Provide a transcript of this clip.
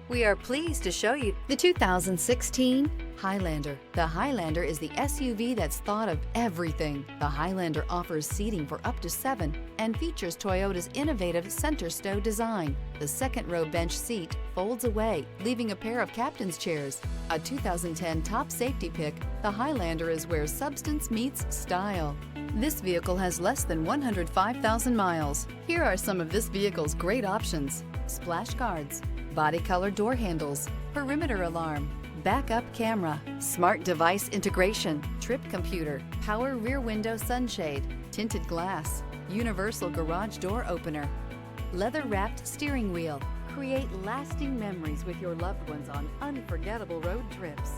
We are pleased to show you the 2016 Highlander. The Highlander is the SUV that's thought of everything. The Highlander offers seating for up to 7 and features Toyota's innovative center stow design. The second row bench seat folds away, leaving a pair of captain's chairs. A 2010 top safety pick, the Highlander is where substance meets style. This vehicle has less than 105,000 miles. Here are some of this vehicle's great options: splash guards, body color door handles, perimeter alarm, backup camera, smart device integration, trip computer, power rear window sunshade, tinted glass, universal garage door opener, leather-wrapped steering wheel. Create lasting memories with your loved ones on unforgettable road trips.